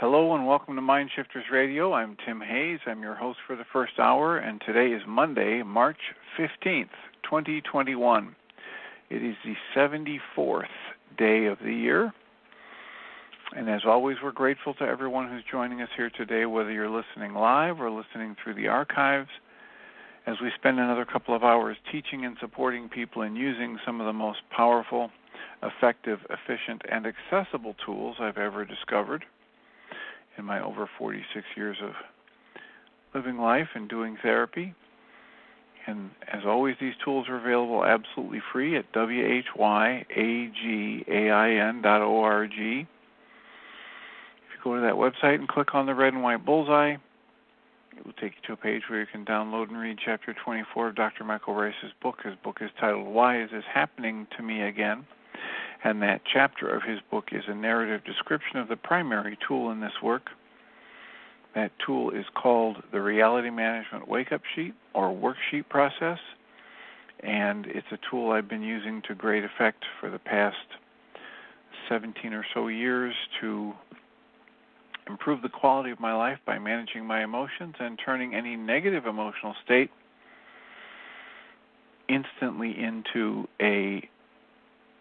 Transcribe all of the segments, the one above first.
Hello and welcome to MindShifters Radio. I'm Tim Hayes. I'm your host for the first hour, and today is Monday, March 15th, 2021. It is the 74th day of the year, and as always, we're grateful to everyone who's joining us here today, whether you're listening live or listening through the archives, as we spend another couple of hours teaching and supporting people in using some of the most powerful, effective, efficient, and accessible tools I've ever discovered in my over 46 years of living life and doing therapy. And as always, these tools are available absolutely free at whyagain.org. If you go to that website and click on the red and white bullseye, it will take you to a page where you can download and read Chapter 24 of Dr. Michael Ryce's book. His book is titled, Why Is This Happening to Me Again? And that chapter of his book is a narrative description of the primary tool in this work. That tool is called the Reality Management Wake-Up Sheet or Worksheet process, and it's a tool I've been using to great effect for the past 17 or so years to improve the quality of my life by managing my emotions and turning any negative emotional state instantly into an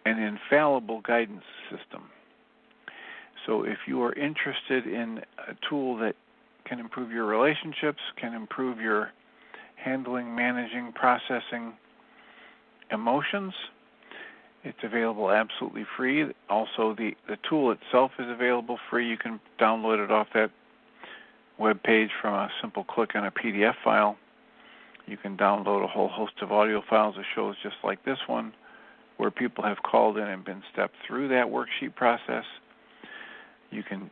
infallible guidance system. So if you are interested in a tool that can improve your relationships, can improve your handling, managing, processing emotions, it's available absolutely free. Also, the tool itself is available free. You can download it off that web page from a simple click on a PDF file. You can download a whole host of audio files of shows just like this one, where people have called in and been stepped through that worksheet process. You can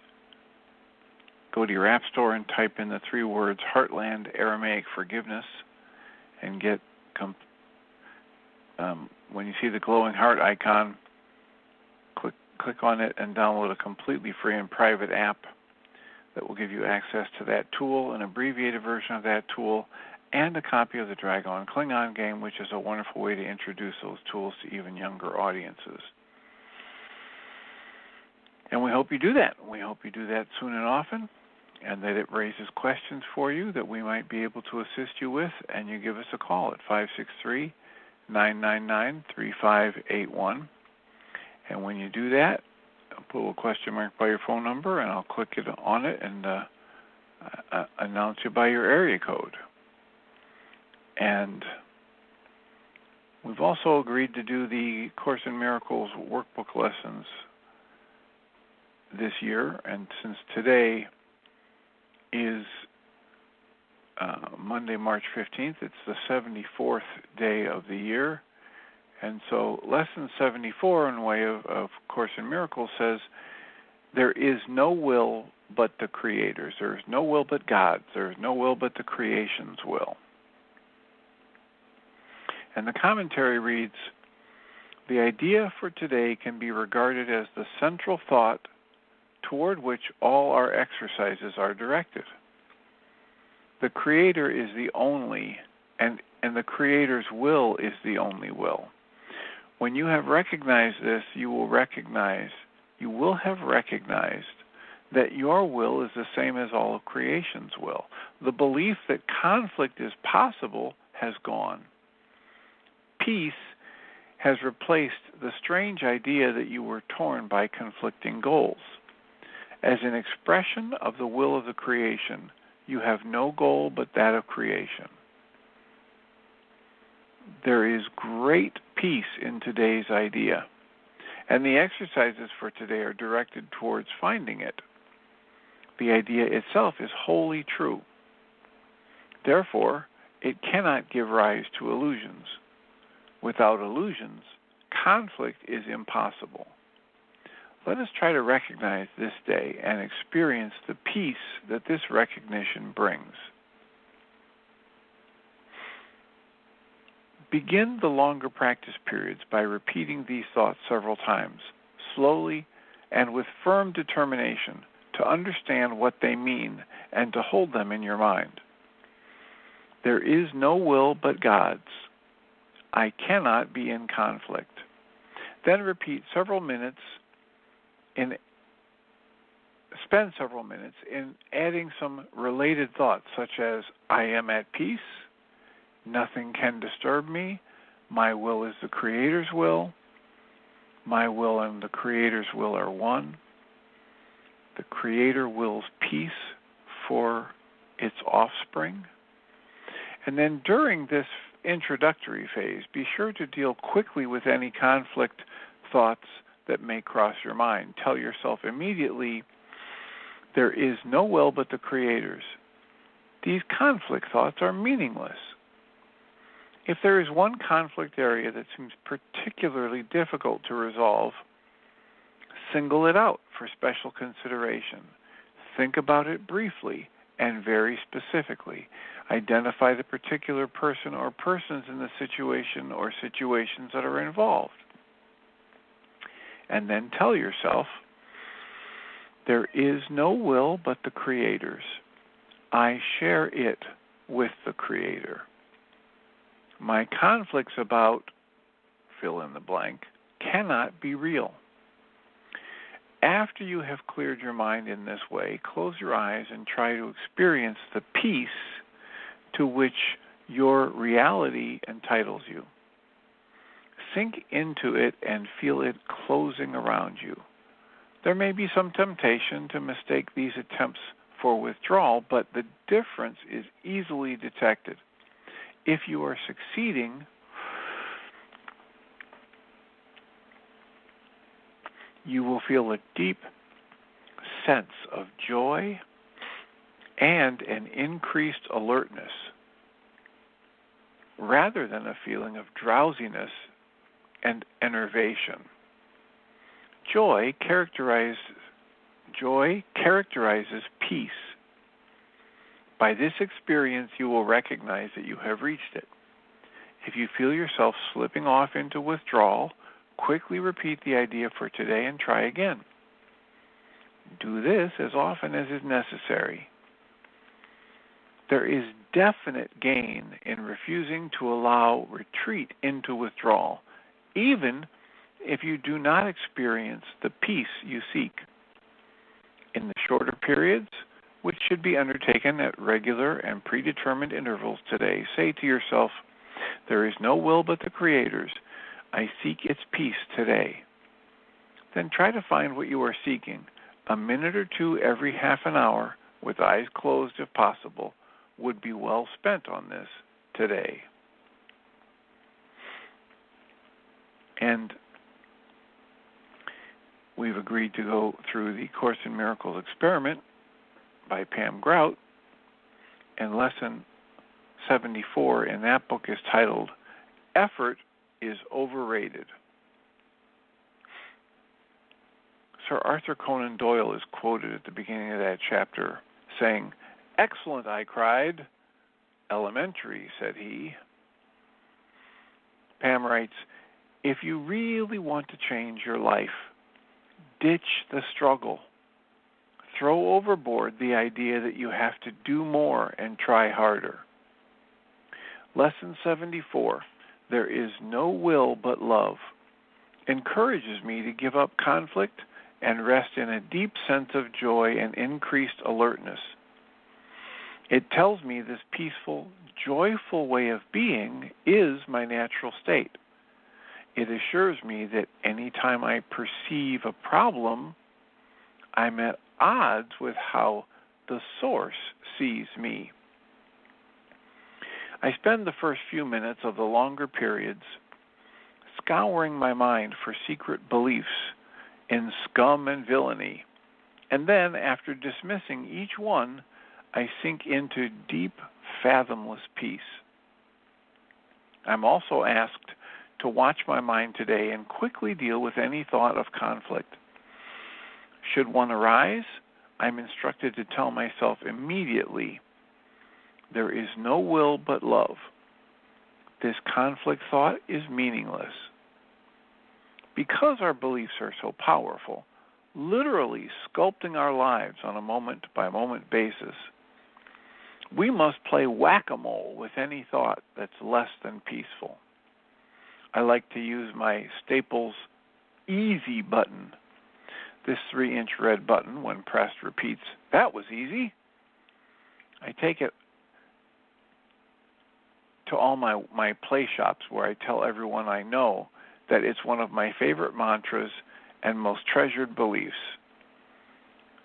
go to your app store and type in the 3 words Heartland Aramaic Forgiveness and get, when you see the glowing heart icon, click on it and download a completely free and private app that will give you access to that tool, an abbreviated version of that tool, and a copy of the Dragon Klingon game, which is a wonderful way to introduce those tools to even younger audiences. And we hope you do that. We hope you do that soon and often, and that it raises questions for you that we might be able to assist you with, and you give us a call at 563-999-3581. And when you do that, I'll put a little question mark by your phone number, and I'll click it on it and announce you by your area code. And we've also agreed to do the Course in Miracles workbook lessons this year, and since today is Monday, March 15th, it's the 74th day of the year, and so Lesson 74, in way of Course in Miracles, says there is no will but the Creator's. There is no will but God's. There is no will but the creation's will. And the commentary reads, the idea for today can be regarded as the central thought toward which all our exercises are directed. The Creator is the only, and the Creator's will is the only will. When you have recognized this, you will have recognized that your will is the same as all of creation's will. The belief that conflict is possible has gone. Peace has replaced the strange idea that you were torn by conflicting goals. As an expression of the will of the creation, you have no goal but that of creation. There is great peace in today's idea, and the exercises for today are directed towards finding it. The idea itself is wholly true. Therefore, it cannot give rise to illusions. Without illusions, conflict is impossible. Let us try to recognize this day and experience the peace that this recognition brings. Begin the longer practice periods by repeating these thoughts several times, slowly and with firm determination to understand what they mean and to hold them in your mind. There is no will but God's. I cannot be in conflict. Then repeat several minutes in spend several minutes in adding some related thoughts, such as, I am at peace, nothing can disturb me, my will is the Creator's will, my will and the Creator's will are one, the Creator wills peace for its offspring. And then during this introductory phase, be sure to deal quickly with any conflict thoughts that may cross your mind. Tell yourself immediately, there is no will but the Creator's. These conflict thoughts are meaningless. If there is one conflict area that seems particularly difficult to resolve, single it out for special consideration. Think about it briefly and very specifically. Identify the particular person or persons in the situation or situations that are involved. And then tell yourself, there is no will but the Creator's. I share it with the Creator. My conflicts about, fill in the blank, cannot be real. After you have cleared your mind in this way, close your eyes and try to experience the peace to which your reality entitles you. Sink into it and feel it closing around you. There may be some temptation to mistake these attempts for withdrawal, but the difference is easily detected. If you are succeeding, you will feel a deep sense of joy and an increased alertness, rather than a feeling of drowsiness and enervation. Joy characterizes peace. By this experience, you will recognize that you have reached it. If you feel yourself slipping off into withdrawal, quickly repeat the idea for today and try again. Do this as often as is necessary. There is definite gain in refusing to allow retreat into withdrawal, even if you do not experience the peace you seek. In the shorter periods, which should be undertaken at regular and predetermined intervals today, say to yourself, there is no will but the Creator's. I seek its peace today. Then try to find what you are seeking. A minute or two every half an hour, with eyes closed if possible, would be well spent on this today. And we've agreed to go through the Course in Miracles experiment by Pam Grout, and lesson 74 in that book is titled, Effort is Overrated. Sir Arthur Conan Doyle is quoted at the beginning of that chapter saying, "Excellent," I cried. "Elementary," said he. Pam writes, if you really want to change your life, ditch the struggle. Throw overboard the idea that you have to do more and try harder. Lesson 74, there is no will but love, encourages me to give up conflict and rest in a deep sense of joy and increased alertness. It tells me this peaceful, joyful way of being is my natural state. It assures me that any time I perceive a problem, I'm at odds with how the Source sees me. I spend the first few minutes of the longer periods scouring my mind for secret beliefs in scum and villainy, and then, after dismissing each one, I sink into deep, fathomless peace. I'm also asked to watch my mind today and quickly deal with any thought of conflict. Should one arise, I'm instructed to tell myself immediately, there is no will but love. This conflict thought is meaningless. Because our beliefs are so powerful, literally sculpting our lives on a moment-by-moment basis, we must play whack-a-mole with any thought that's less than peaceful. I like to use my Staples Easy button. This 3-inch red button, when pressed, repeats, "That was easy." I take it to all my play shops where I tell everyone I know that it's one of my favorite mantras and most treasured beliefs.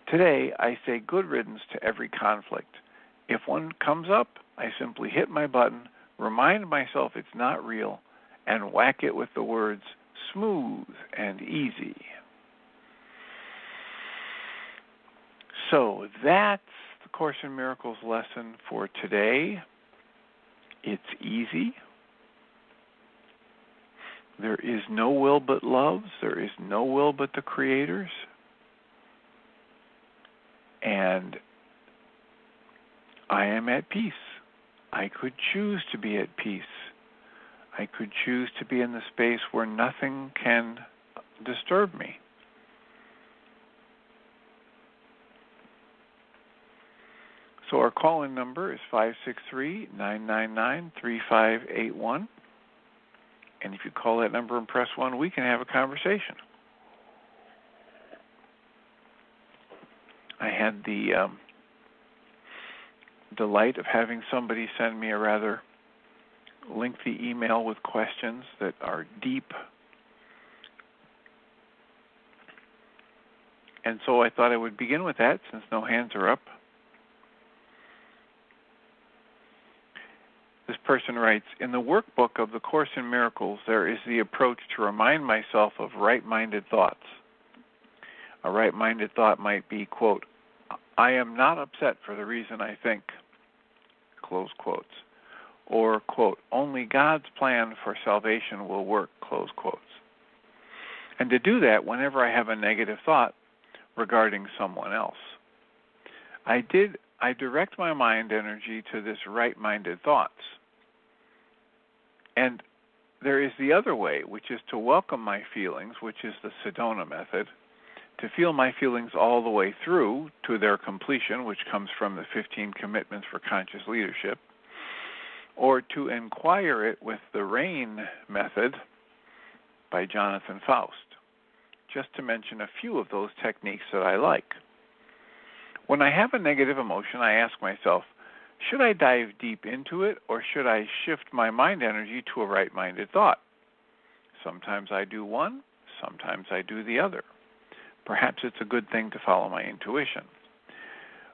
Today, I say good riddance to every conflict. If one comes up, I simply hit my button, remind myself it's not real, and whack it with the words, "smooth and easy." So that's the Course in Miracles lesson for today. It's easy. There is no will but love's. There is no will but the Creator's. And I am at peace. I could choose to be at peace. I could choose to be in the space where nothing can disturb me. So our call-in number is 563-999-3581. And if you call that number and press 1, we can have a conversation. I had the delight of having somebody send me a rather lengthy email with questions that are deep. And so I thought I would begin with that since no hands are up. This person writes, in the workbook of the Course in Miracles, there is the approach to remind myself of right-minded thoughts. A right-minded thought might be, quote, I am not upset for the reason I think, close quotes. Or, quote, only God's plan for salvation will work, close quotes. And to do that whenever I have a negative thought regarding someone else. I direct my mind energy to this right-minded thoughts. And there is the other way, which is to welcome my feelings, which is the Sedona method, to feel my feelings all the way through to their completion, which comes from the 15 Commitments for Conscious Leadership, or to inquire it with the RAIN method by Jonathan Faust, just to mention a few of those techniques that I like. When I have a negative emotion, I ask myself, should I dive deep into it, or should I shift my mind energy to a right-minded thought? Sometimes I do one, sometimes I do the other. Perhaps it's a good thing to follow my intuition.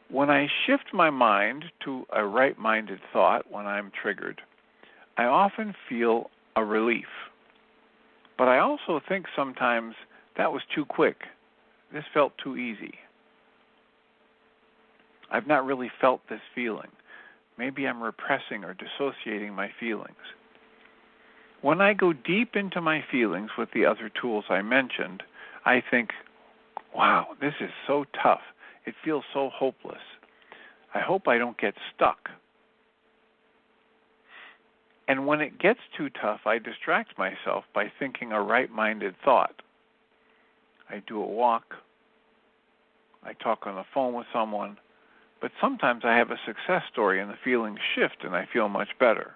When I shift my mind to a right-minded thought when I'm triggered, I often feel a relief. But I also think sometimes that was too quick. This felt too easy. I've not really felt this feeling. Maybe I'm repressing or dissociating my feelings. When I go deep into my feelings with the other tools I mentioned, I think, wow, this is so tough. It feels so hopeless. I hope I don't get stuck. And when it gets too tough, I distract myself by thinking a right-minded thought. I do a walk. I talk on the phone with someone. But sometimes I have a success story and the feelings shift and I feel much better.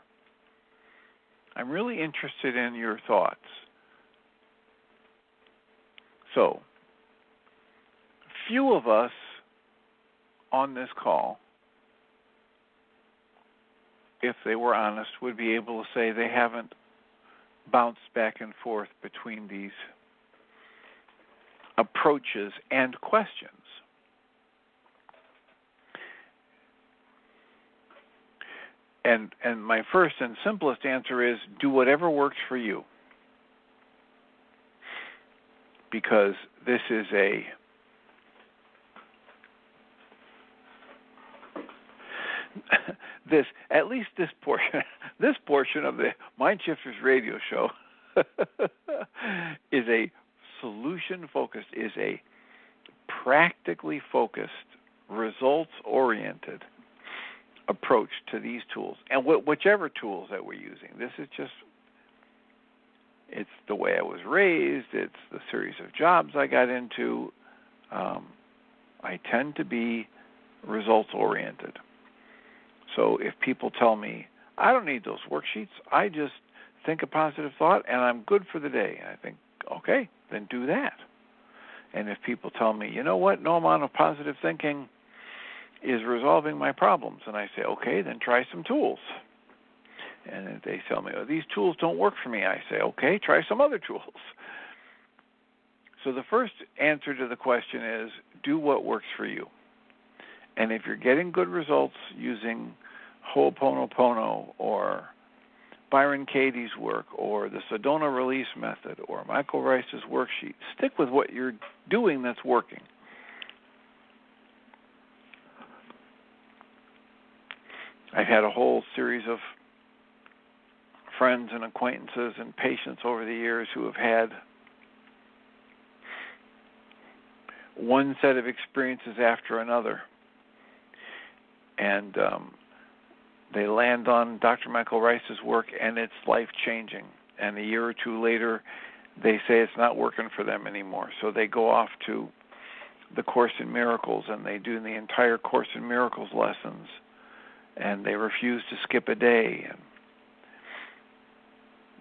I'm really interested in your thoughts. So, few of us on this call, if they were honest, would be able to say they haven't bounced back and forth between these approaches and questions. And my first and simplest answer is do whatever works for you. Because this is at least this portion of the MindShifters radio show is a solution-focused, is a practically focused, results-oriented approach to these tools, and whichever tools that we're using. This is just, it's the way I was raised, it's the series of jobs I got into. I tend to be results-oriented. So if people tell me, I don't need those worksheets, I just think a positive thought and I'm good for the day. And I think, okay, then do that. And if people tell me, you know what, no amount of positive thinking is resolving my problems, and I say, okay, then try some tools. And if they tell me, oh, these tools don't work for me, I say, okay, try some other tools. So the first answer to the question is, do what works for you. And if you're getting good results using Ho'oponopono or Byron Katie's work or the Sedona release method or Michael Ryce's worksheet, stick with what you're doing that's working. I've had a whole series of friends and acquaintances and patients over the years who have had one set of experiences after another. And they land on Dr. Michael Ryce's work, and it's life-changing. And a year or two later, they say it's not working for them anymore. So they go off to the Course in Miracles, and they do the entire Course in Miracles lessons. And they refuse to skip a day.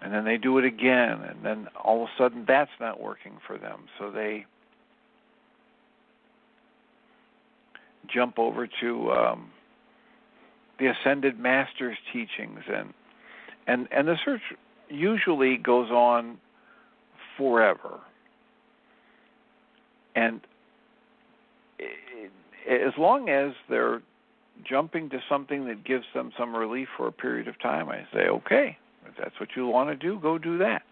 And then they do it again. And then all of a sudden, that's not working for them. So they jump over to the Ascended Masters teachings, and the search usually goes on forever. And as long as they're jumping to something that gives them some relief for a period of time, I say, okay, if that's what you want to do, go do that.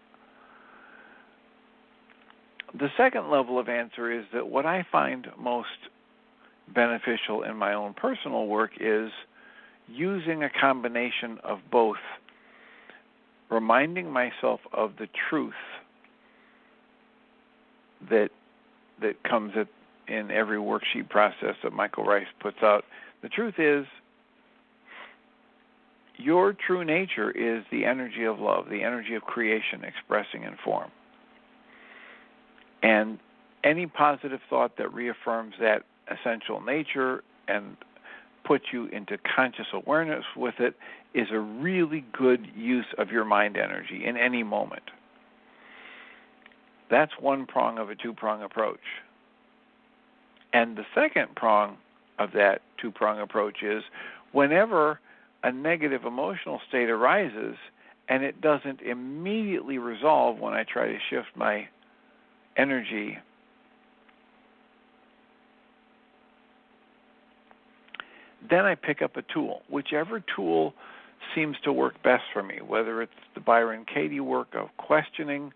The second level of answer is that what I find most beneficial in my own personal work is using a combination of both reminding myself of the truth that comes in every worksheet process that Michael Ryce puts out. The truth is, your true nature is the energy of love, the energy of creation expressing in form. And any positive thought that reaffirms that essential nature and puts you into conscious awareness with it is a really good use of your mind energy in any moment. That's one prong of a two-prong approach. And the second prong of that two-prong approach is whenever a negative emotional state arises and it doesn't immediately resolve when I try to shift my energy, then I pick up a tool, whichever tool seems to work best for me, whether it's the Byron Katie work of questioning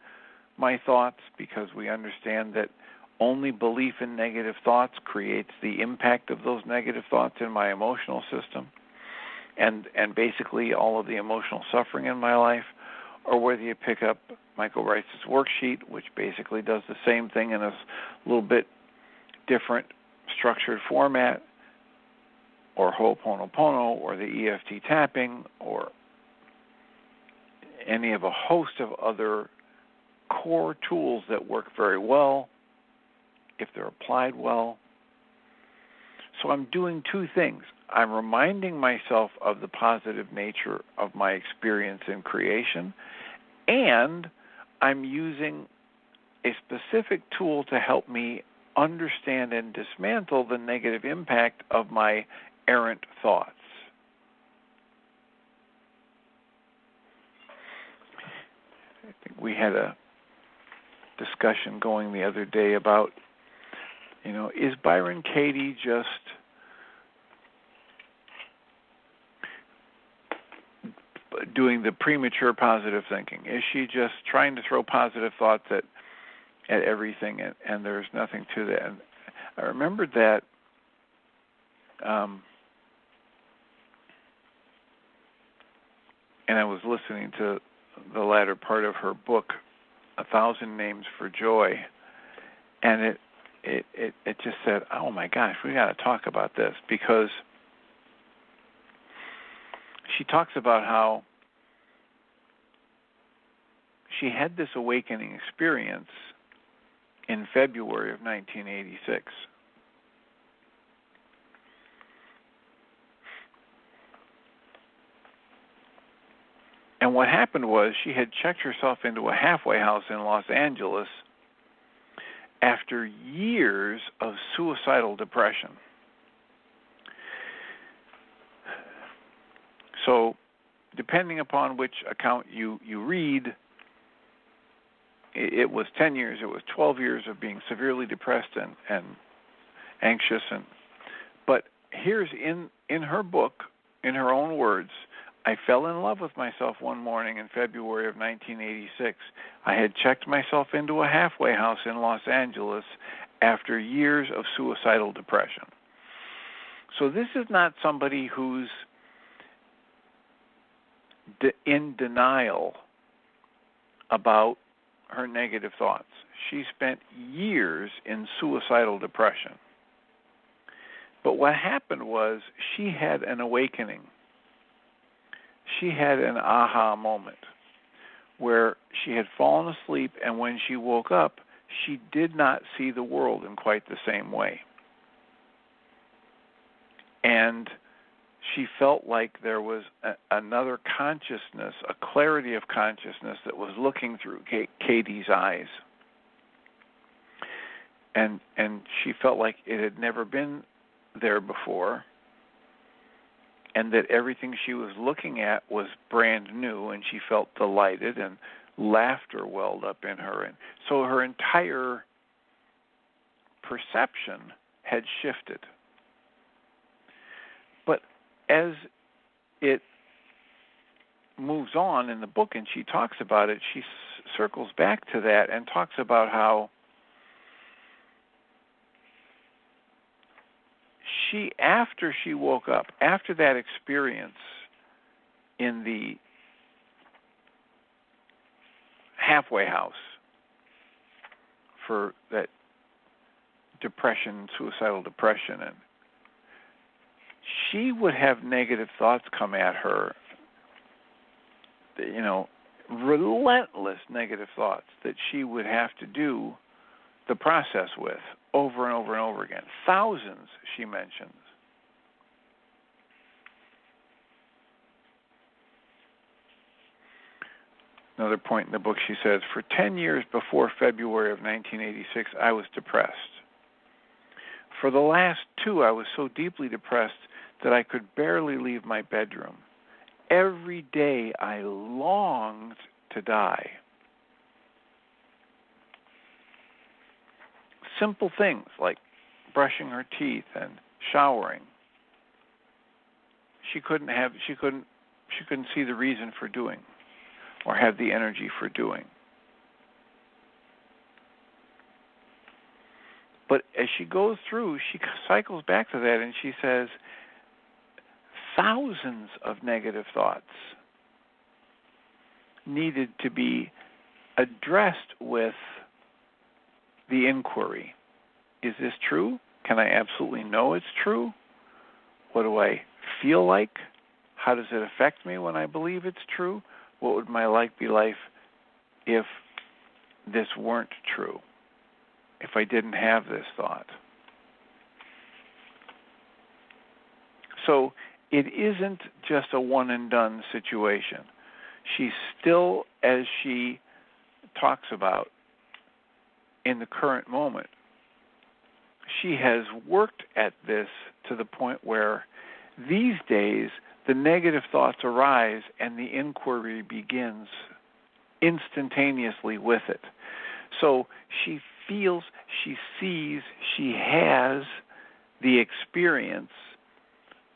my thoughts, because we understand that only belief in negative thoughts creates the impact of those negative thoughts in my emotional system and basically all of the emotional suffering in my life, or whether you pick up Michael Ryce's worksheet, which basically does the same thing in a little bit different structured format, or Ho'oponopono, or the EFT tapping, or any of a host of other core tools that work very well if they're applied well. So I'm doing two things. I'm reminding myself of the positive nature of my experience in creation, and I'm using a specific tool to help me understand and dismantle the negative impact of my errant thoughts. I think we had a discussion going the other day about, is Byron Katie just doing the premature positive thinking? Is she just trying to throw positive thoughts at everything and there's nothing to that? And I remembered that and I was listening to the latter part of her book, 1,000 Names for Joy, and it just said, oh my gosh, we got to talk about this, because she talks about how she had this awakening experience in February of 1986. And what happened was she had checked herself into a halfway house in Los Angeles after after years of suicidal depression. So, depending upon which account you read, it was 10 years, it was 12 years of being severely depressed and anxious. But here's in her book, in her own words, I fell in love with myself one morning in February of 1986. I had checked myself into a halfway house in Los Angeles after years of suicidal depression. So this is not somebody who's in denial about her negative thoughts. She spent years in suicidal depression. But what happened was she had an awakening. She had an aha moment where she had fallen asleep, and when she woke up, she did not see the world in quite the same way. And she felt like there was another consciousness, a clarity of consciousness that was looking through Katie's eyes. And she felt like it had never been there before, and that everything she was looking at was brand new, and she felt delighted, and laughter welled up in her. And so her entire perception had shifted. But as it moves on in the book and she talks about it, she circles back to that and talks about how after she woke up, after that experience in the halfway house for that depression, suicidal depression, and she would have negative thoughts come at her, relentless negative thoughts that she would have to do the process with over and over and over again. Thousands, she mentions. Another point in the book, she says, for 10 years before February of 1986, I was depressed. For the last 2, I was so deeply depressed that I could barely leave my bedroom. Every day I longed to die. Simple things like brushing her teeth and showering. She couldn't see the reason for doing or have the energy for doing. But as she goes through, she cycles back to that and she says, thousands of negative thoughts needed to be addressed with the inquiry. Is this true? Can I absolutely know it's true? What do I feel like? How does it affect me when I believe it's true? What would my life be like if this weren't true? If I didn't have this thought? So it isn't just a one and done situation. She's still, as she talks about in the current moment, she has worked at this to the point where these days the negative thoughts arise and the inquiry begins instantaneously with it. So she feels, she sees, she has the experience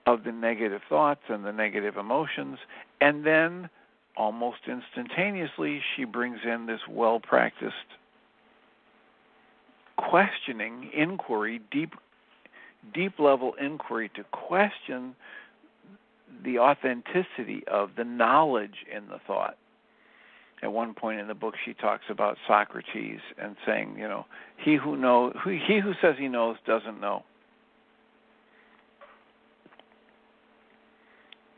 of the negative thoughts and the negative emotions, and then almost instantaneously she brings in this well-practiced questioning inquiry, deep level inquiry to question the authenticity of the knowledge in the thought. At one point in the book, she talks about Socrates and saying, he who says he knows doesn't know.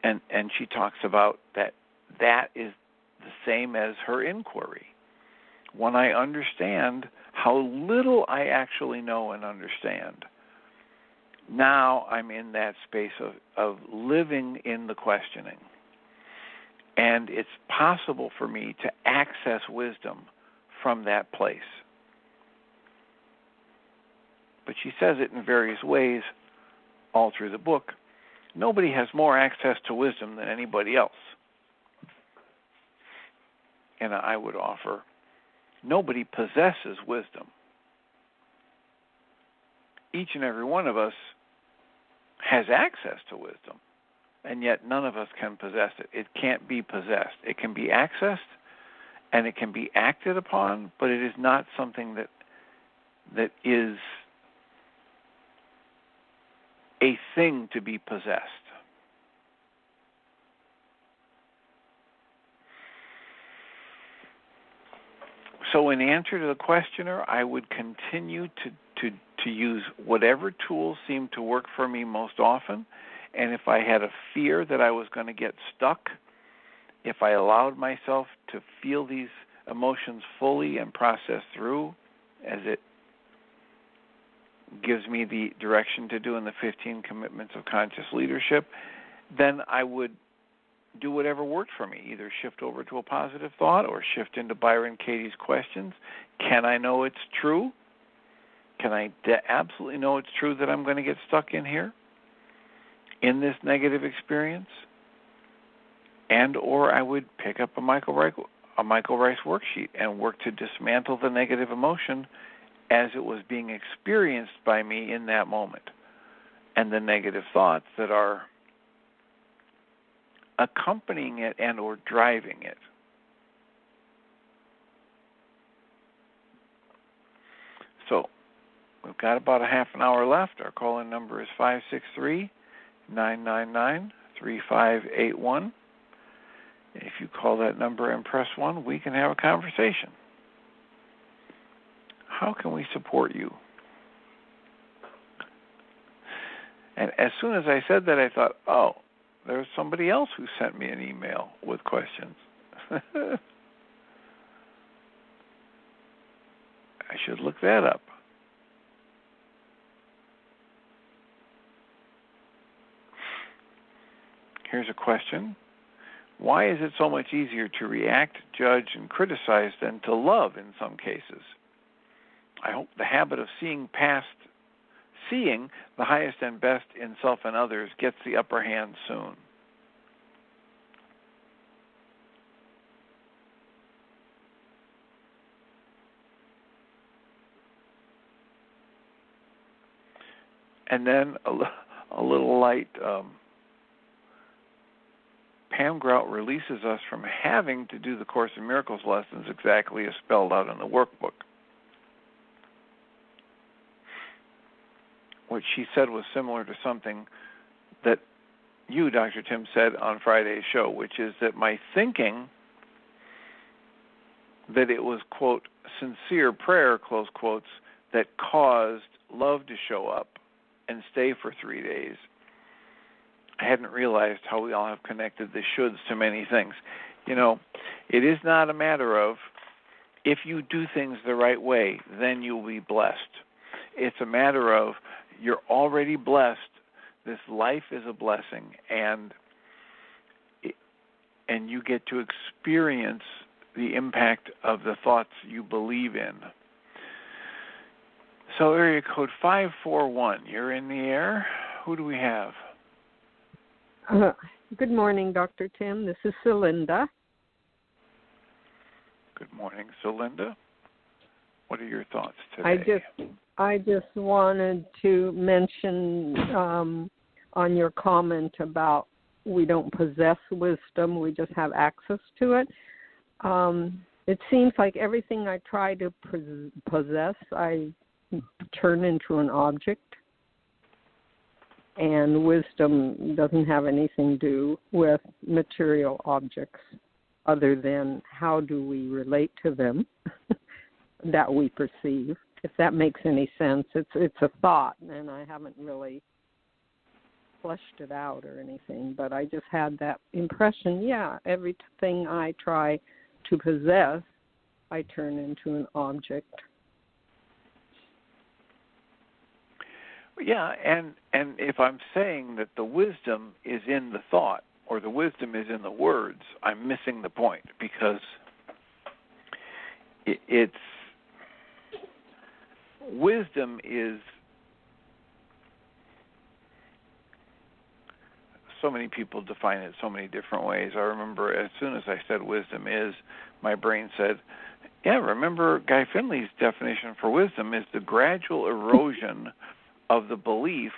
And she talks about that is the same as her inquiry. When I understand how little I actually know and understand, now I'm in that space of living in the questioning. And it's possible for me to access wisdom from that place. but she says it in various ways all through the book. Nobody has more access to wisdom than anybody else. And I would offer, nobody possesses wisdom. Each and every one of us has access to wisdom, and yet none of us can possess it. It can't be possessed. It can be accessed, and it can be acted upon, but it is not something that is a thing to be possessed. So in answer to the questioner, I would continue to use whatever tools seem to work for me most often. And if I had a fear that I was going to get stuck, if I allowed myself to feel these emotions fully and process through, as it gives me the direction to do in the 15 Commitments of Conscious Leadership, then I would do whatever worked for me, either shift over to a positive thought or shift into Byron Katie's questions. Can I know it's true? Can I absolutely know it's true that I'm going to get stuck in here, in this negative experience? And or I would pick up a Michael Ryce worksheet and work to dismantle the negative emotion as it was being experienced by me in that moment, and the negative thoughts that are accompanying it and or driving it. So we've got about a half an hour left. Our call-in number is 563-999-3581. If you call that number and press 1, we can have a conversation. How can we support you? And as soon as I said that, I thought, oh, there's somebody else who sent me an email with questions. I should look that up. Here's a question. Why is it so much easier to react, judge, and criticize than to love in some cases? I hope the habit of seeing the highest and best in self and others gets the upper hand soon. And then a little light, Pam Grout releases us from having to do the Course in Miracles lessons exactly as spelled out in the workbook. What she said was similar to something that you, Dr. Tim, said on Friday's show, which is that my thinking that it was, quote, sincere prayer, close quotes, that caused love to show up and stay for 3 days. I hadn't realized how we all have connected the shoulds to many things. You know, it is not a matter of if you do things the right way, then you'll be blessed. It's a matter of you're already blessed. This life is a blessing, and you get to experience the impact of the thoughts you believe in. So area code 541, you're in the air. Who do we have? Good morning, Dr. Tim. This is Celinda. Good morning, Celinda. What are your thoughts today? I just wanted to mention on your comment about we don't possess wisdom, we just have access to it. It seems like everything I try to possess, I turn into an object. And wisdom doesn't have anything to do with material objects other than how do we relate to them that we perceive. If that makes any sense, it's a thought, and I haven't really fleshed it out or anything, but I just had that impression, everything I try to possess, I turn into an object. Yeah, and if I'm saying that the wisdom is in the thought or the wisdom is in the words, I'm missing the point, because it's wisdom is so many people define it so many different ways. I remember as soon as I said wisdom is, my brain said, yeah, remember Guy Finley's definition for wisdom is the gradual erosion of the belief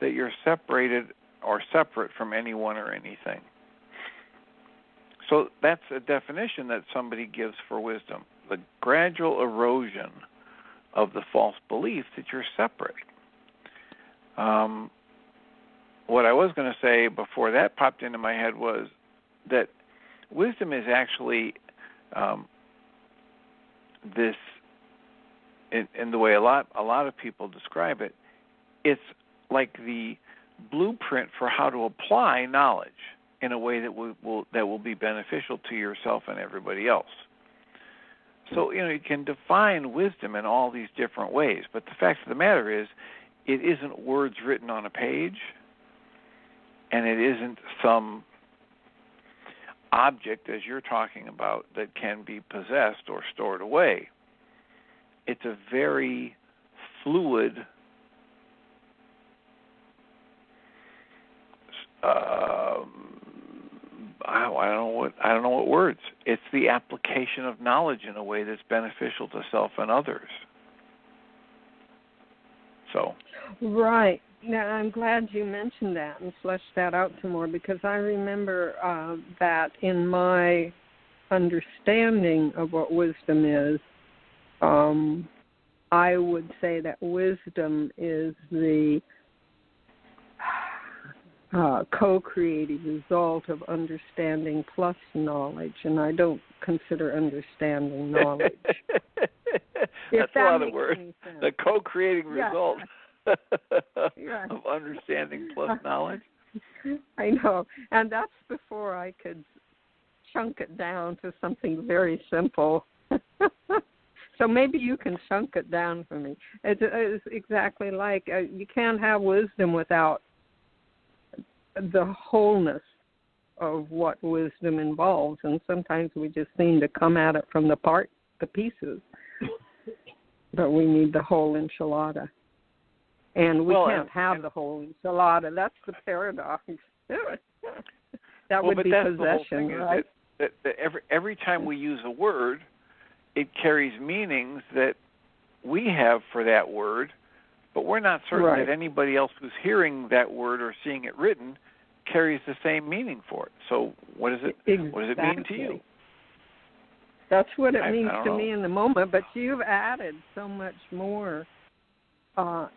that you're separated or separate from anyone or anything. So that's a definition that somebody gives for wisdom, the gradual erosion of the false belief that you're separate. What I was going to say before that popped into my head was that wisdom is actually this, in the way a lot of people describe it, it's like the blueprint for how to apply knowledge in a way that will be beneficial to yourself and everybody else. So, you can define wisdom in all these different ways, but the fact of the matter is, it isn't words written on a page, and it isn't some object, as you're talking about, that can be possessed or stored away. It's a very fluid, I don't know what words. It's the application of knowledge in a way that's beneficial to self and others. So. Right. Now, I'm glad you mentioned that and fleshed that out some more, because I remember that in my understanding of what wisdom is, I would say that wisdom is the co-creative result of understanding plus knowledge, and I don't consider understanding knowledge. That's a lot of words. The co-creating result of understanding plus knowledge. I know, and that's before I could chunk it down to something very simple. So maybe you can chunk it down for me. It's exactly like you can't have wisdom without the wholeness of what wisdom involves, and sometimes we just seem to come at it from the pieces, but we need the whole enchilada, and we can't have the whole enchilada. That's the paradox. That would be possession, right? That every time we use a word, it carries meanings that we have for that word, but we're not certain that anybody else who's hearing that word or seeing it written carries the same meaning for it. So what does it what does it mean to you? That's what it means to me in the moment, but you've added so much more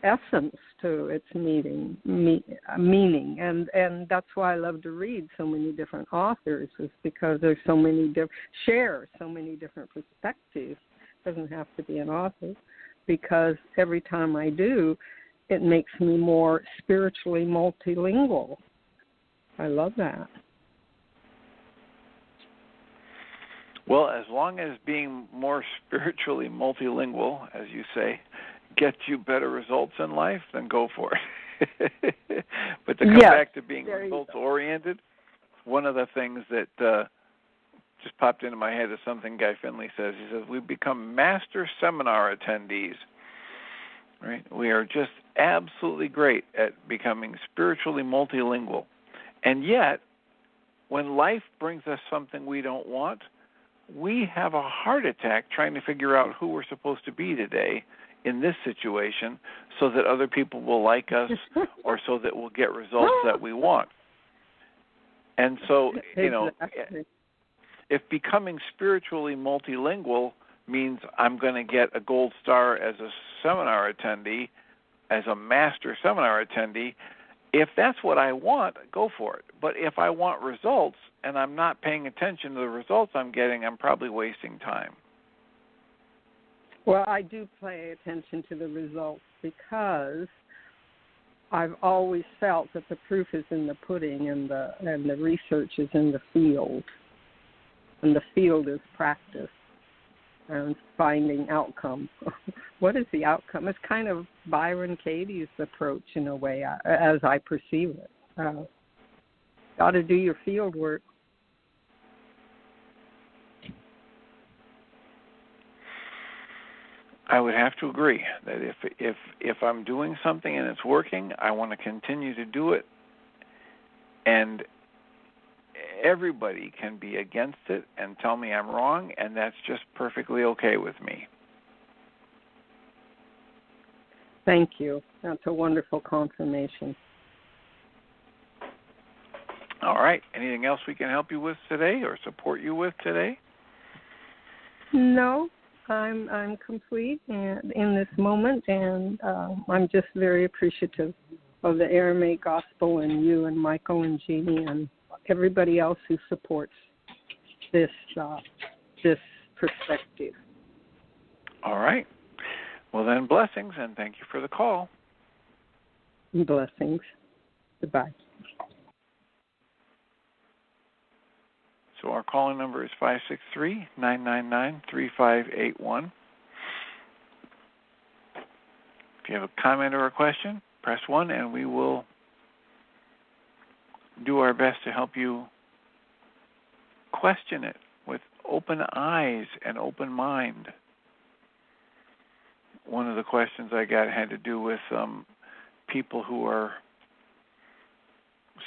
essence to its meaning, and that's why I love to read so many different authors, is because there's so many share so many different perspectives. It doesn't have to be an author, because every time I do, it makes me more spiritually multilingual. I love that. Well, as long as being more spiritually multilingual, as you say, gets you better results in life, then go for it. But to come back to being results-oriented, one of the things that just popped into my head is something Guy Finley says. He says, we become master seminar attendees. Right? We are just absolutely great at becoming spiritually multilingual. And yet, when life brings us something we don't want, we have a heart attack trying to figure out who we're supposed to be today in this situation so that other people will like us or so that we'll get results that we want. And so, if becoming spiritually multilingual means I'm going to get a gold star as a seminar attendee, as a master seminar attendee, if that's what I want, go for it. But if I want results and I'm not paying attention to the results I'm getting, I'm probably wasting time. Well, I do pay attention to the results because I've always felt that the proof is in the pudding and the research is in the field. And the field is practice and finding outcomes. What is the outcome? It's kind of Byron Katie's approach in a way, as I perceive it. Got to do your field work. I would have to agree that if I'm doing something and it's working, I want to continue to do it. And everybody can be against it and tell me I'm wrong, and that's just perfectly okay with me. Thank you. That's a wonderful confirmation. All right. Anything else we can help you with today or support you with today? No, I'm complete in this moment, and I'm just very appreciative of the Aramaic Gospel and you and Michael and Jeannie and everybody else who supports this perspective. All right. Well, then, blessings, and thank you for the call. Blessings. Goodbye. So our calling number is 563-999-3581. If you have a comment or a question, press 1, and we will do our best to help you question it with open eyes and open mind. One of the questions I got had to do with people who are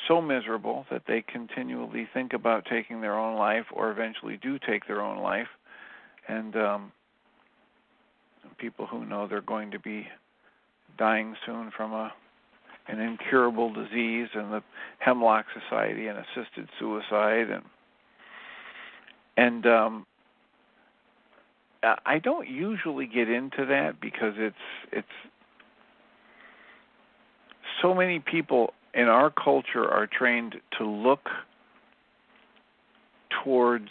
so miserable that they continually think about taking their own life or eventually do take their own life, and people who know they're going to be dying soon from an incurable disease, and the Hemlock Society and assisted suicide, and I don't usually get into that because it's so many people in our culture are trained to look towards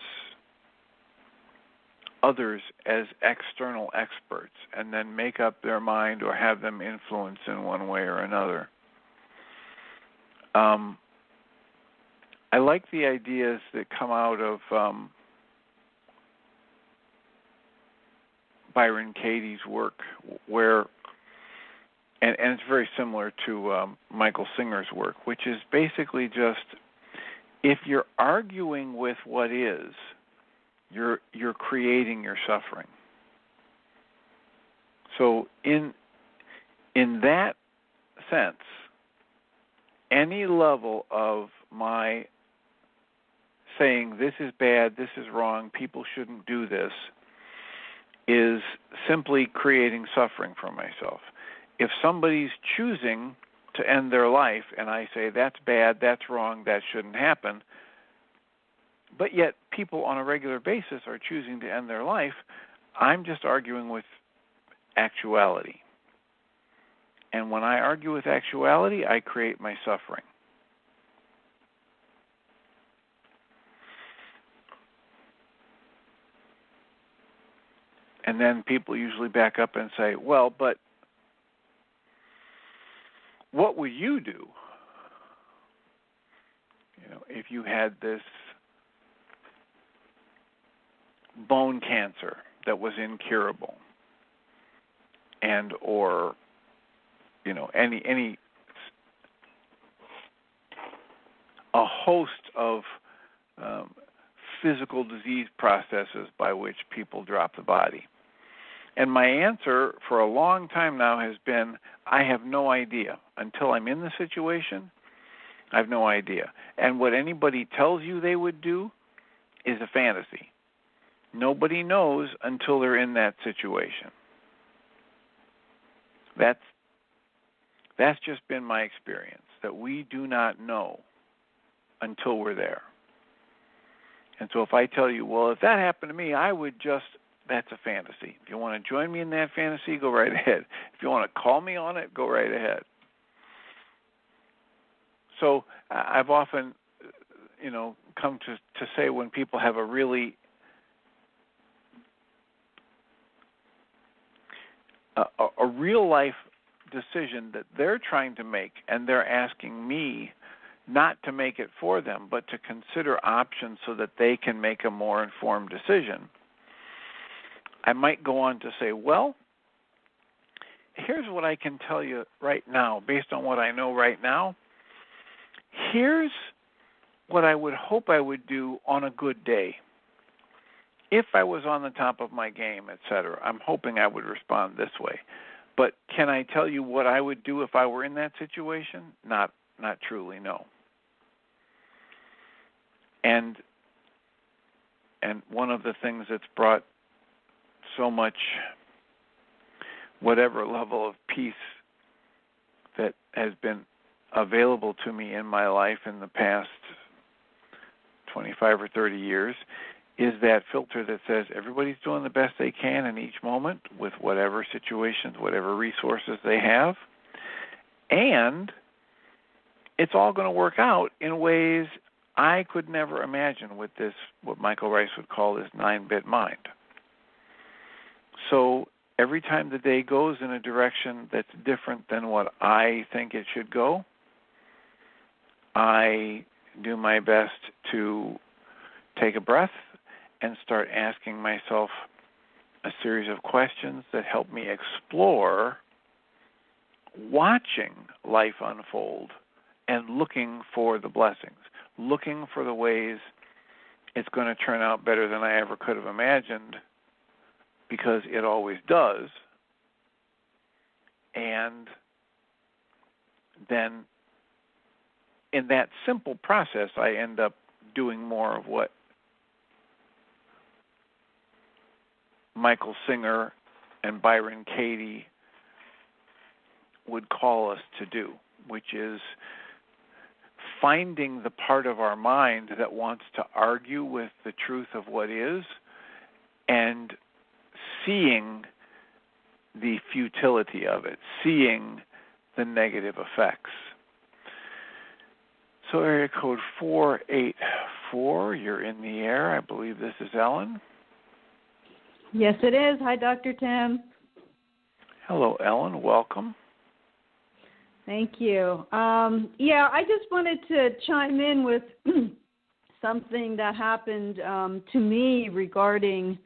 others as external experts and then make up their mind or have them influence in one way or another. I like the ideas that come out of Byron Katie's work, where and it's very similar to Michael Singer's work, which is basically just, if you're arguing with what is, you're creating your suffering. So in that sense, any level of my saying this is bad, this is wrong, people shouldn't do this, is simply creating suffering for myself. If somebody's choosing to end their life and I say that's bad, that's wrong, that shouldn't happen, but yet people on a regular basis are choosing to end their life, I'm just arguing with actuality. And when I argue with actuality, I create my suffering. And then people usually back up and say, well, but what would you do, if you had this bone cancer that was incurable, and or any a host of physical disease processes by which people drop the body? And my answer for a long time now has been, I have no idea. Until I'm in the situation, I have no idea. And what anybody tells you they would do is a fantasy. Nobody knows until they're in that situation. That's just been my experience, that we do not know until we're there. And so if I tell you, well, if that happened to me, I would just, that's a fantasy. If you want to join me in that fantasy, go right ahead. If you want to call me on it, go right ahead. So I've often, come to say, when people have a really a real life decision that they're trying to make, and they're asking me not to make it for them, but to consider options so that they can make a more informed decision, I might go on to say, well, here's what I can tell you right now, based on what I know right now. Here's what I would hope I would do on a good day. If I was on the top of my game, etc., I'm hoping I would respond this way. But can I tell you what I would do if I were in that situation? Not truly, no. And one of the things that's brought so much, whatever level of peace that has been available to me in my life in the past 25 or 30 years, is that filter that says everybody's doing the best they can in each moment with whatever situations, whatever resources they have, and it's all going to work out in ways I could never imagine with this, what Michael Ryce would call this 9-bit mind. So every time the day goes in a direction that's different than what I think it should go, I do my best to take a breath and start asking myself a series of questions that help me explore watching life unfold and looking for the blessings, looking for the ways it's going to turn out better than I ever could have imagined, because it always does. And then in that simple process, I end up doing more of what Michael Singer and Byron Katie would call us to do, which is finding the part of our mind that wants to argue with the truth of what is and seeing the futility of it, seeing the negative effects. So area code 484, you're in the air. I believe this is Ellen. Yes, it is. Hi, Dr. Tim. Hello, Ellen. Welcome. Thank you. I just wanted to chime in with something that happened to me regarding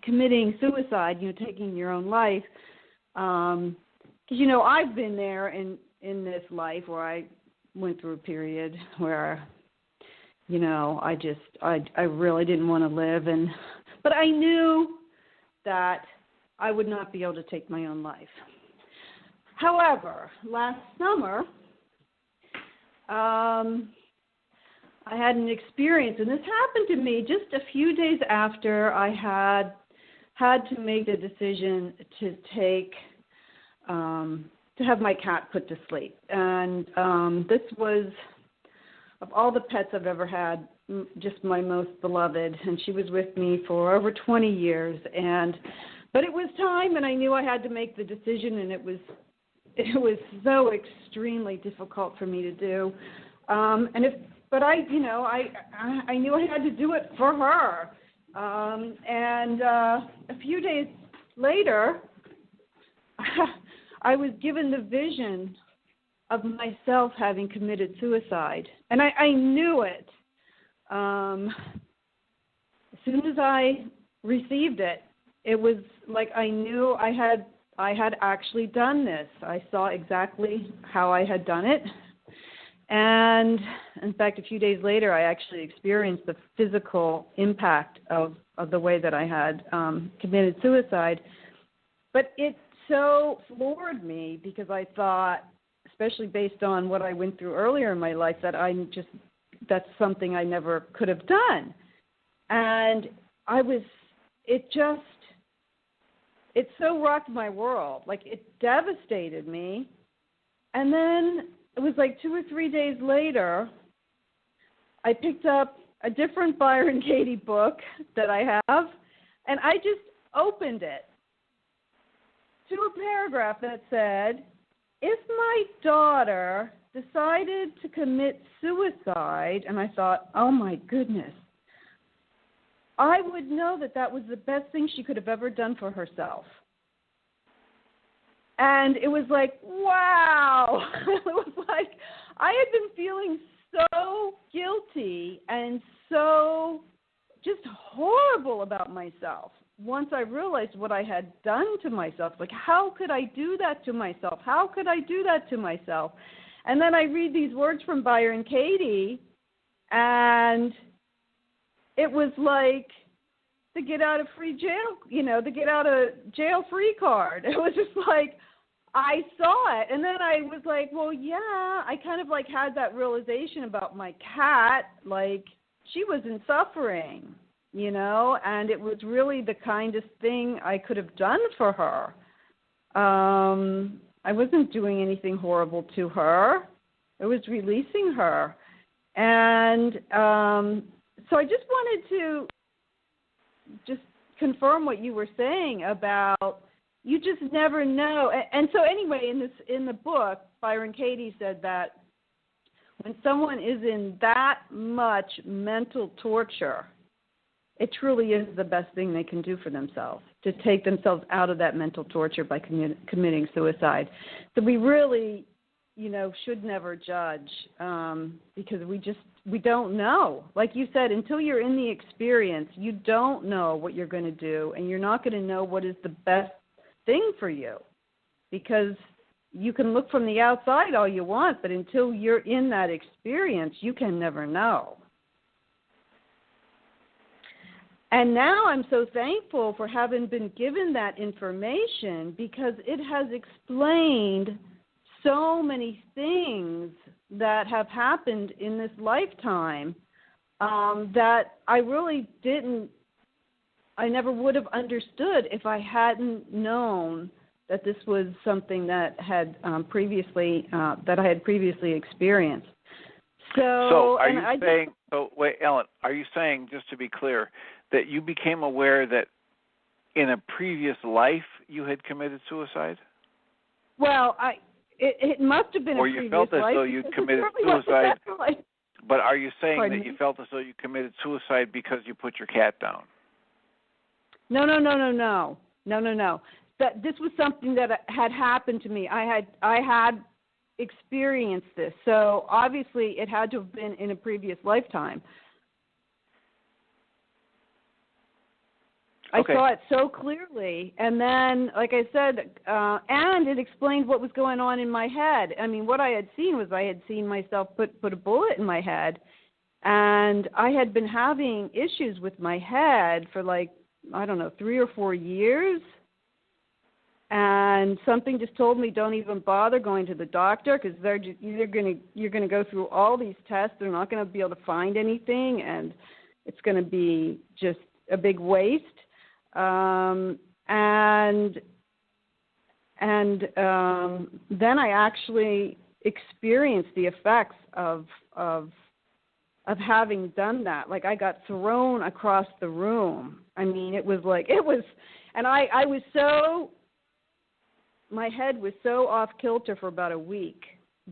committing suicide, taking your own life. Because, I've been there in this life where I went through a period where, I really didn't want to live. But I knew that I would not be able to take my own life. However, last summer, I had an experience, and this happened to me just a few days after I had to make the decision to have my cat put to sleep. And this was, of all the pets I've ever had, just my most beloved, and she was with me for over 20 years. But it was time, and I knew I had to make the decision, and it was so extremely difficult for me to do. But I knew I had to do it for her. And a few days later, I was given the vision of myself having committed suicide, and I knew it. As soon as I received it, it was like I knew I had actually done this. I saw exactly how I had done it. And in fact, a few days later, I actually experienced the physical impact of the way that I had committed suicide. But it so floored me because I thought, especially based on what I went through earlier in my life, that that's something I never could have done. And it so rocked my world. Like, it devastated me. And then it was like 2 or 3 days later, I picked up a different Byron Katie book that I have, and I just opened it to a paragraph that said, if my daughter decided to commit suicide, and I thought, oh my goodness, I would know that was the best thing she could have ever done for herself. And it was like, wow. It was like I had been feeling so guilty and so just horrible about myself once I realized what I had done to myself. Like, how could I do that to myself? How could I do that to myself? And then I read these words from Byron Katie, and it was like the get out of free jail, the get out of jail free card. It was just like, I saw it, and then I was like, well, yeah, I kind of like had that realization about my cat, like she wasn't suffering, you know, and it was really the kindest thing I could have done for her. I wasn't doing anything horrible to her. I was releasing her. And so I just wanted to just confirm what you were saying about you just never know. And so anyway, in the book, Byron Katie said that when someone is in that much mental torture, it truly is the best thing they can do for themselves, to take themselves out of that mental torture by committing suicide. So we really, you know, should never judge because we don't know. Like you said, until you're in the experience, you don't know what you're going to do, and you're not going to know what is the best thing for you, because you can look from the outside all you want, but until you're in that experience, you can never know. And now I'm so thankful for having been given that information, because it has explained so many things that have happened in this lifetime that I really I never would have understood if I hadn't known that this was something that had previously that I had previously experienced. So are you saying? So wait, Ellen, are you saying, just to be clear, that you became aware that in a previous life you had committed suicide? Well, it must have been or a you previous felt as life, though you'd committed suicide. But are you saying Pardon that me? you felt as though you committed suicide because you put your cat down? No. That this was something that had happened to me. I had experienced this, so obviously it had to have been in a previous lifetime. Okay. I saw it so clearly, and then, like I said, and it explained what was going on in my head. I mean, what I had seen was I had seen myself put a bullet in my head, and I had been having issues with my head for 3 or 4 years, and something just told me don't even bother going to the doctor, because you're going to go through all these tests. They're not going to be able to find anything, and it's going to be just a big waste. And then I actually experienced the effects of having done that. Like, I got thrown across the room. I mean, and I was so, my head was so off kilter for about a week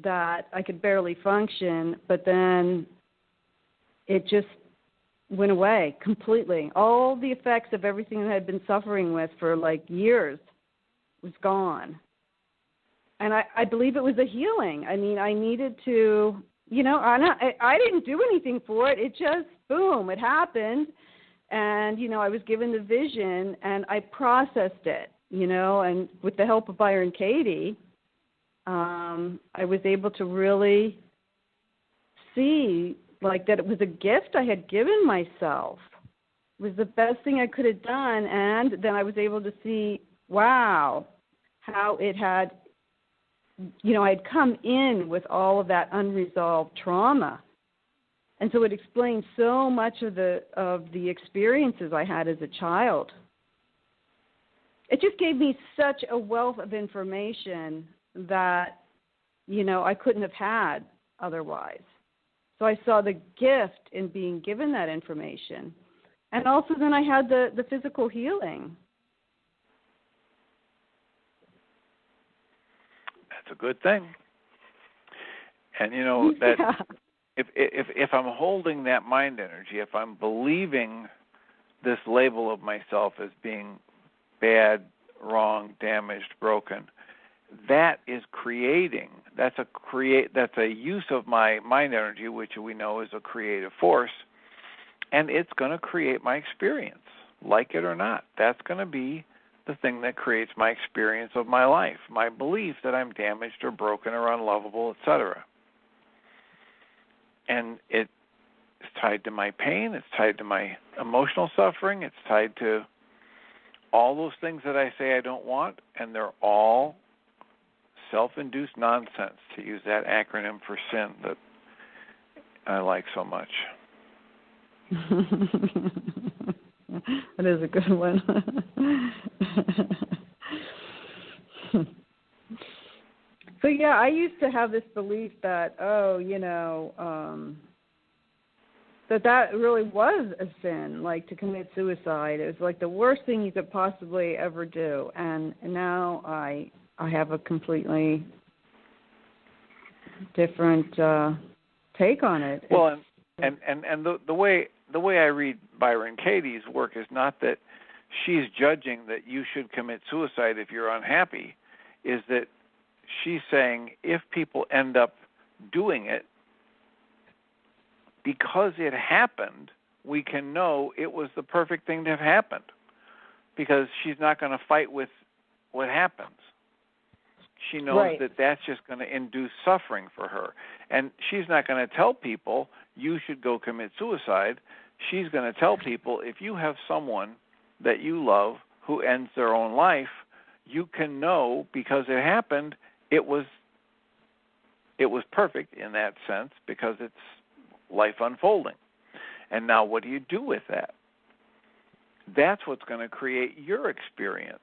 that I could barely function, but then it just went away completely. All the effects of everything that I had been suffering with for years was gone. And I believe it was a healing. I mean, I needed to, I didn't do anything for it. It just, boom, it happened. And, I was given the vision and I processed it, and with the help of Byron Katie, I was able to really see that it was a gift I had given myself. It was the best thing I could have done. And then I was able to see, wow, how it had, I'd come in with all of that unresolved trauma. And so it explained so much of the experiences I had as a child. It just gave me such a wealth of information that, I couldn't have had otherwise. So I saw the gift in being given that information. And also then I had the physical healing. That's a good thing. And that if I'm holding that mind energy, if I'm believing this label of myself as being bad, wrong, damaged, broken, that is creating. That's a use of my mind energy, which we know is a creative force, and it's going to create my experience, like it or not. That's going to be the thing that creates my experience of my life, my belief that I'm damaged or broken or unlovable, etc. And it's tied to my pain. It's tied to my emotional suffering. It's tied to all those things that I say I don't want, and they're all self-induced nonsense, to use that acronym for sin that I like so much. That is a good one. So yeah, I used to have this belief that, that really was a sin, like to commit suicide. It was like the worst thing you could possibly ever do. And now I have a completely different take on it. Well, and the way I read Byron Katie's work is not that she's judging that you should commit suicide if you're unhappy, is that she's saying if people end up doing it, because it happened, we can know it was the perfect thing to have happened, because she's not going to fight with what happens. She knows that that's just going to induce suffering for her. And she's not going to tell people, you should go commit suicide. She's going to tell people, if you have someone that you love who ends their own life, you can know, because it happened, it was perfect in that sense, because it's life unfolding. And now what do you do with that? That's what's going to create your experience.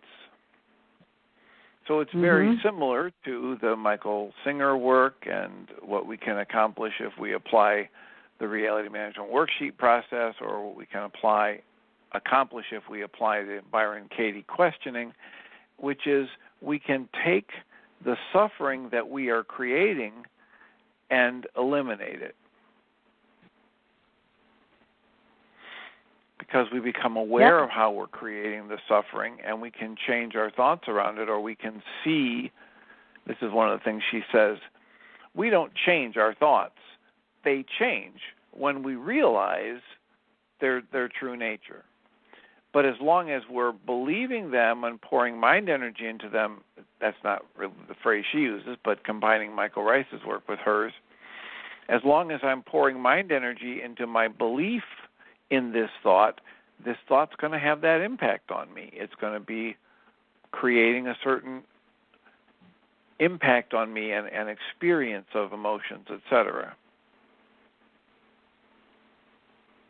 So it's very similar to the Michael Singer work and what we can accomplish if we apply the Reality Management Worksheet process, or what we can accomplish if we apply the Byron Katie questioning, which is we can take the suffering that we are creating and eliminate it. Because we become aware of how we're creating the suffering, and we can change our thoughts around it, or we can see, this is one of the things she says, we don't change our thoughts. They change when we realize their true nature. But as long as we're believing them and pouring mind energy into them, that's not really the phrase she uses, but combining Michael Ryce's work with hers, as long as I'm pouring mind energy into my belief in this thought's going to have that impact on me. It's going to be creating a certain impact on me and experience of emotions, etc.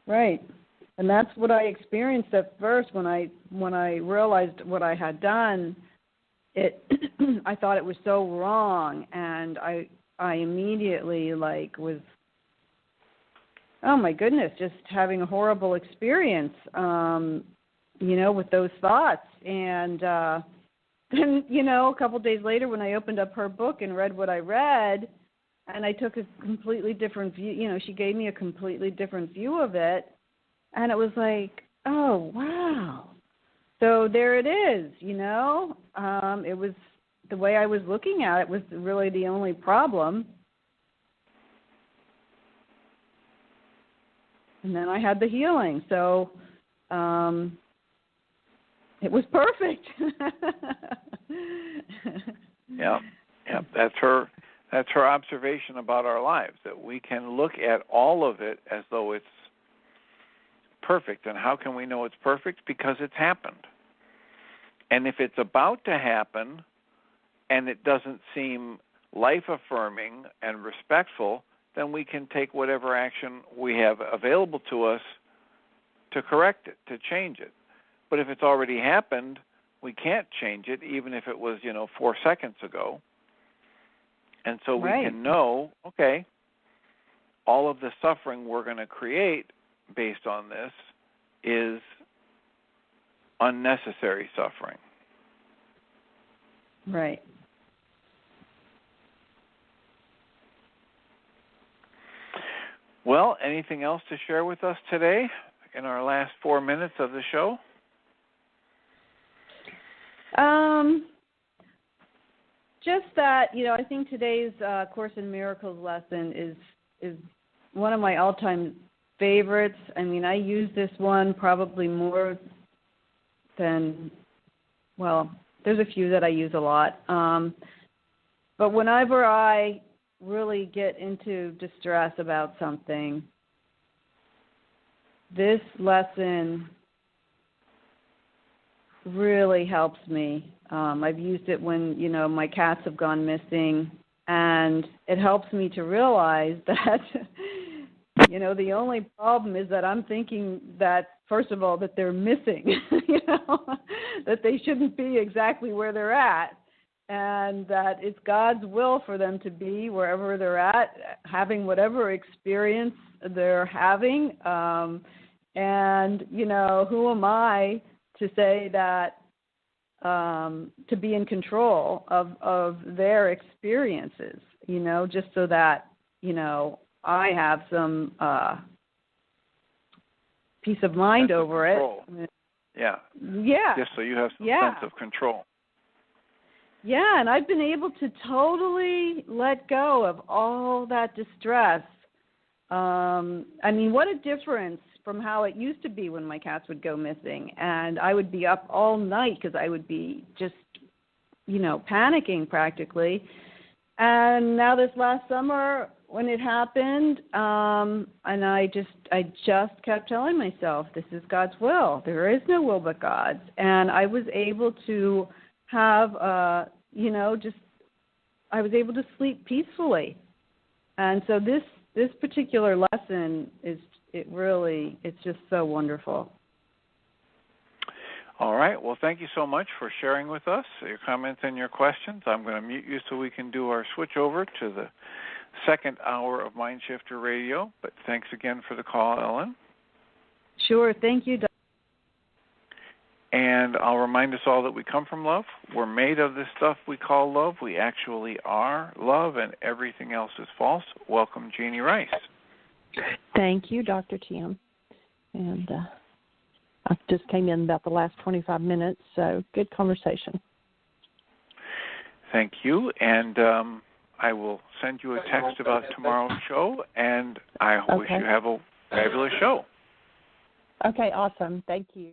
Right. And that's what I experienced at first when I realized what I had done. I thought it was so wrong, and I immediately was, oh my goodness, just having a horrible experience, with those thoughts. And then, a couple of days later when I opened up her book and read what I read, and I took a completely different view, she gave me a completely different view of it, and it was like, oh, wow. So there it is, it was the way I was looking at it was really the only problem. And then I had the healing, so it was perfect. Yeah, that's her observation about our lives, that we can look at all of it as though it's perfect. And how can we know it's perfect? Because it's happened. And if it's about to happen and it doesn't seem life-affirming and respectful, then we can take whatever action we have available to us to correct it, to change it. But if it's already happened, we can't change it, even if it was, 4 seconds ago. And so we can know, okay, all of the suffering we're going to create based on this is unnecessary suffering. Right. Well, anything else to share with us today in our last 4 minutes of the show? Just that, I think today's Course in Miracles lesson is one of my all-time favorites. I mean, I use this one probably more than, there's a few that I use a lot. But whenever I really get into distress about something, this lesson really helps me. I've used it when, my cats have gone missing, and it helps me to realize that, the only problem is that I'm thinking that, first of all, that they're missing, that they shouldn't be exactly where they're at, and that it's God's will for them to be wherever they're at, having whatever experience they're having. And, who am I to say that, to be in control of their experiences, just so that, I have some peace of mind over it. Yeah. Yeah. Just so you have some sense of control. Yeah, and I've been able to totally let go of all that distress. What a difference from how it used to be when my cats would go missing. And I would be up all night because I would be just, panicking practically. And now this last summer when it happened, and I just kept telling myself, this is God's will. There is no will but God's. And I was able to have, I was able to sleep peacefully. And so this particular lesson it's just so wonderful. All right. Well, thank you so much for sharing with us your comments and your questions. I'm going to mute you so we can do our switch over to the second hour of MindShifter Radio. But thanks again for the call, Ellen. Sure. Thank you, Doc. And I'll remind us all that we come from love. We're made of this stuff we call love. We actually are love, and everything else is false. Welcome, Jeannie Ryce. Thank you, Dr. Tim. And I just came in about the last 25 minutes, so good conversation. Thank you. And I will send you a text about tomorrow's show, and I wish you have a fabulous show. Okay, awesome. Thank you.